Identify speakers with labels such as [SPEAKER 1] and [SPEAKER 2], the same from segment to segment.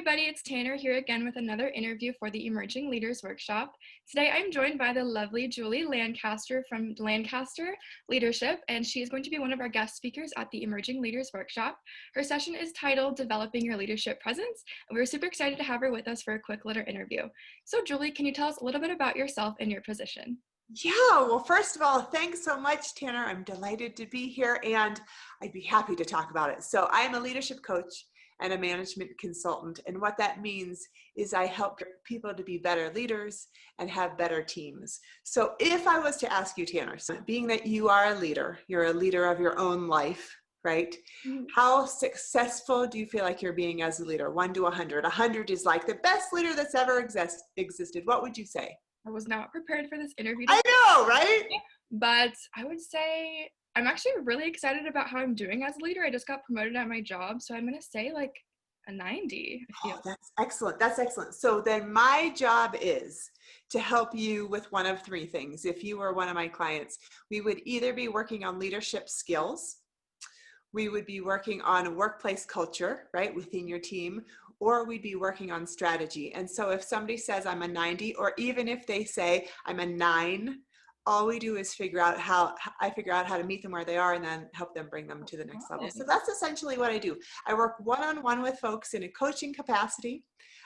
[SPEAKER 1] everybody, it's Tanner here again with another interview for the Emerging Leaders Workshop. Today I'm joined by the lovely Julie Lancaster from Lancaster Leadership, and she is going to be one of our guest speakers at the Emerging Leaders Workshop. Her session is titled Developing Your Leadership Presence, and we're super excited to have her with us for a quick little interview. So Julie, can you tell us a little bit about yourself and your position?
[SPEAKER 2] Yeah, well, first of all, thanks so much, Tanner. I'm delighted to be here and I'd be happy to talk about it. So I'm a leadership coach and a management consultant. And what that means is I help people to be better leaders and have better teams. So if I was to ask you, Tanner, so being that you are a leader, you're a leader of your own life, right? How successful do you feel like you're being as a leader? 1 to 100. 100 is like the best leader that's ever existed. What would you say?
[SPEAKER 1] I was not prepared for this interview.
[SPEAKER 2] I know, right?
[SPEAKER 1] But I would say I'm actually really excited about how I'm doing as a leader. I just got promoted at my job, so I'm going to say like a 90.
[SPEAKER 2] Oh, that's excellent. That's excellent. So then my job is to help you with one of three things. If you were one of my clients, we would either be working on leadership skills, we would be working on workplace culture, right, within your team, or we'd be working on strategy. And so if somebody says I'm a 90, or even if they say I'm a 9, all we do is figure out how to meet them where they are and then help them bring them to the next level. So that's essentially what I do. I work one-on-one with folks in a coaching capacity.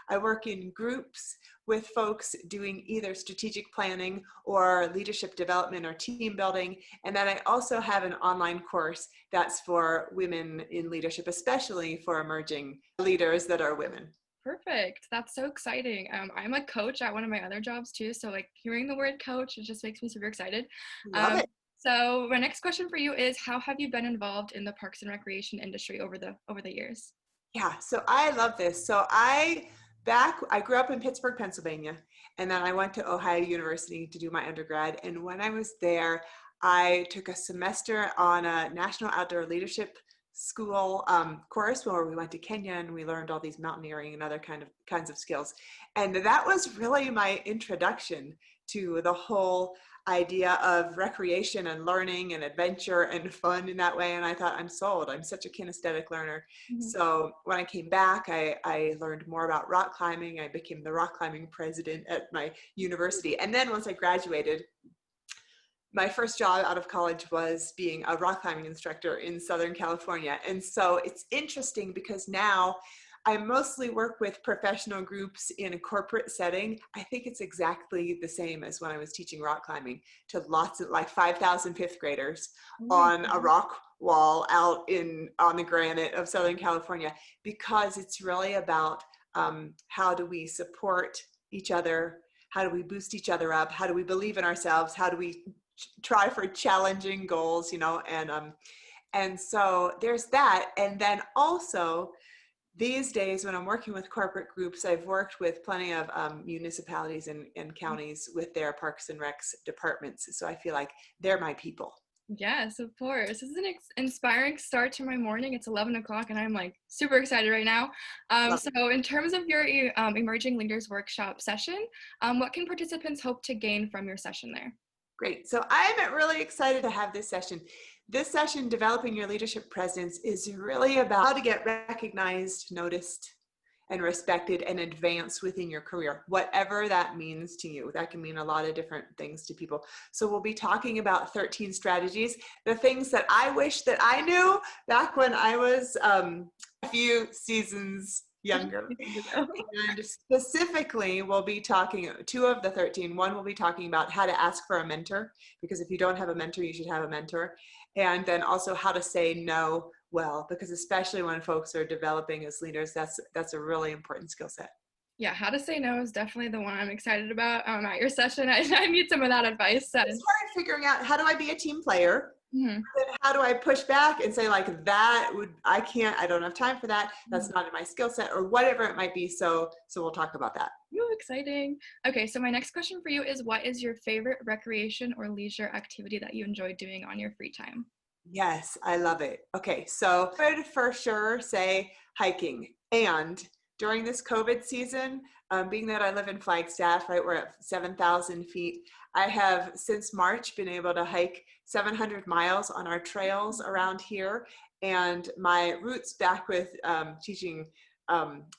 [SPEAKER 2] I work in groups with folks doing either strategic planning or leadership development or team building. And then I also have an online course that's for women in leadership, especially for emerging leaders that are women.
[SPEAKER 1] Perfect. That's so exciting. I'm a coach at one of my other jobs too. So like hearing the word coach, it just makes me super excited.
[SPEAKER 2] Love it.
[SPEAKER 1] So my next question for you is, how have you been involved in the parks and recreation industry over the years?
[SPEAKER 2] Yeah, so I love this. So I grew up in Pittsburgh, Pennsylvania, and then I went to Ohio University to do my undergrad. And when I was there, I took a semester on a National Outdoor Leadership School course where we went to Kenya and we learned all these mountaineering and other kinds of skills. And that was really my introduction to the whole idea of recreation and learning and adventure and fun in that way. And I thought, I'm sold. I'm such a kinesthetic learner. Mm-hmm. So when I came back, I learned more about rock climbing. I became the rock climbing president at my university. And then once I graduated, my first job out of college was being a rock climbing instructor in Southern California. And so it's interesting because now I mostly work with professional groups in a corporate setting. I think it's exactly the same as when I was teaching rock climbing to lots of like 5,000 fifth graders on a rock wall out on the granite of Southern California, because it's really about how do we support each other? How do we boost each other up? How do we believe in ourselves? How do we try for challenging goals, and so there's that. And then also these days when I'm working with corporate groups, I've worked with plenty of municipalities and counties with their parks and recs departments. So I feel like they're my people.
[SPEAKER 1] Yes, of course. This is an inspiring start to my morning. It's 11 o'clock and I'm like super excited right now. So in terms of your Emerging Leaders Workshop session, what can participants hope to gain from your session there?
[SPEAKER 2] Great. So I'm really excited to have this session. This session, Developing Your Leadership Presence, is really about how to get recognized, noticed, and respected and advance within your career, whatever that means to you. That can mean a lot of different things to people. So we'll be talking about 13 strategies, the things that I wish that I knew back when I was a few seasons younger. And specifically, we'll be talking 2 of the 13. One will be talking about how to ask for a mentor, because if you don't have a mentor, you should have a mentor. And then also how to say no well, because especially when folks are developing as leaders, that's a really important skill set.
[SPEAKER 1] Yeah, how to say no is definitely the one I'm excited about at your session. I need some of that advice.
[SPEAKER 2] It's hard figuring out, how do I be a team player? Mm-hmm. How do I push back and say like, I don't have time for that. That's not in my skill set, or whatever it might be. So we'll talk about that.
[SPEAKER 1] Ooh, exciting. Okay, so my next question for you is, what is your favorite recreation or leisure activity that you enjoy doing on your free time?
[SPEAKER 2] Yes, I love it. Okay, so I would for sure say hiking. And during this COVID season, being that I live in Flagstaff, right, we're at 7,000 feet, I have since March been able to hike 700 miles on our trails around here. And my roots back with teaching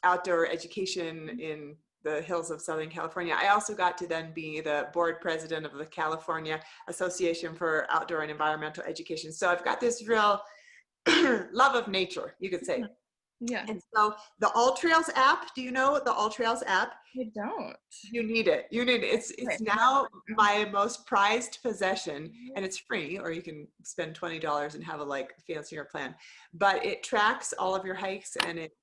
[SPEAKER 2] outdoor education in the hills of Southern California. I also got to then be the board president of the California Association for Outdoor and Environmental Education. So I've got this real love of nature, you could say.
[SPEAKER 1] Yeah.
[SPEAKER 2] And so the All Trails app, do you know the All Trails app?
[SPEAKER 1] I don't.
[SPEAKER 2] You need it. You need it. It's now my most prized possession, and it's free, or you can spend $20 and have a like fancier plan. But it tracks all of your hikes, and it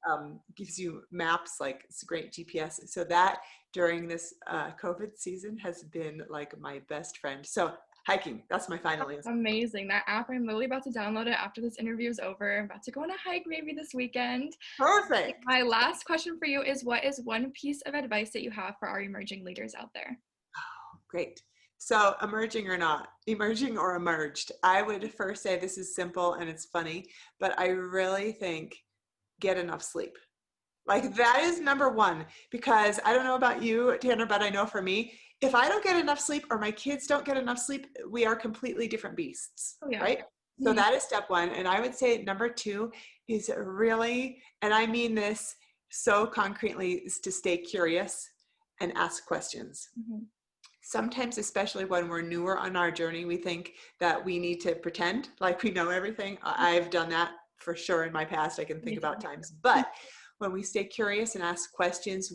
[SPEAKER 2] gives you maps. Like, it's a great GPS. So that during this COVID season has been like my best friend. So hiking, that's my final answer.
[SPEAKER 1] Amazing. That app, I'm literally about to download it after this interview is over. I'm about to go on a hike maybe this weekend.
[SPEAKER 2] Perfect.
[SPEAKER 1] My last question for you is, what is one piece of advice that you have for our emerging leaders out there?
[SPEAKER 2] Oh, great. So emerging or not, emerging or emerged, I would first say this is simple and it's funny, but I really think get enough sleep. Like, that is number one, because I don't know about you, Tanner, but I know for me, if I don't get enough sleep or my kids don't get enough sleep, we are completely different beasts, right? So that is step one. And I would say number two is really, and I mean this so concretely, is to stay curious and ask questions. Sometimes, especially when we're newer on our journey, we think that we need to pretend like we know everything. I've done that for sure in my past. I can think about times, but when we stay curious and ask questions,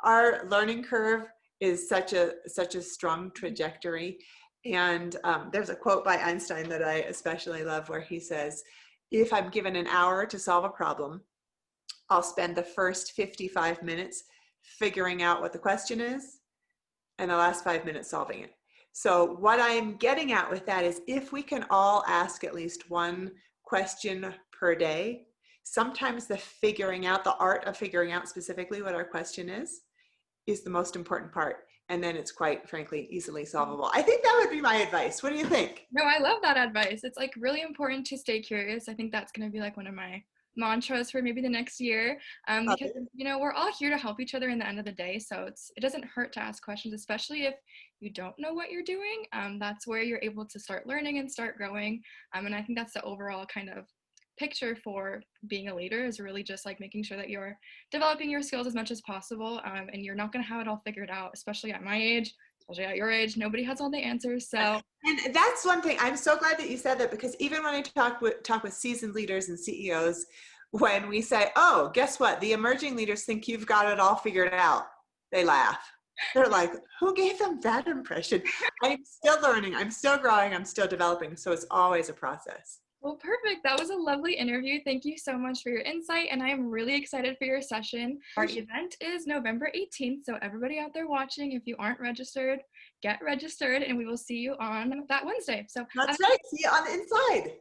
[SPEAKER 2] our learning curve is such a strong trajectory. And there's a quote by Einstein that I especially love, where he says, if I'm given an hour to solve a problem, I'll spend the first 55 minutes figuring out what the question is, and the last 5 minutes solving it. So what I'm getting at with that is, if we can all ask at least one question per day, sometimes the art of figuring out specifically what our question is the most important part. And then it's, quite frankly, easily solvable. I think that would be my advice. What do you think?
[SPEAKER 1] No, I love that advice. It's like really important to stay curious. I think that's going to be like one of my mantras for maybe the next year, because we're all here to help each other in the end of the day. So it doesn't hurt to ask questions, especially if you don't know what you're doing. That's where you're able to start learning and start growing. And I think that's the overall kind of picture for being a leader, is really just like making sure that you're developing your skills as much as possible, and you're not going to have it all figured out, especially at my age, especially at your age. Nobody has all the answers. So,
[SPEAKER 2] and that's one thing. I'm so glad that you said that, because even when I talk with seasoned leaders and CEOs, when we say, oh, guess what, the emerging leaders think you've got it all figured out, they laugh. They're like, who gave them that impression? I'm still learning, I'm still growing, I'm still developing. So it's always a process.
[SPEAKER 1] Well, perfect. That was a lovely interview. Thank you so much for your insight, and I am really excited for your session. Our event is November 18th, so everybody out there watching, if you aren't registered, get registered, and we will see you on that Wednesday. So
[SPEAKER 2] that's right. See you on the inside.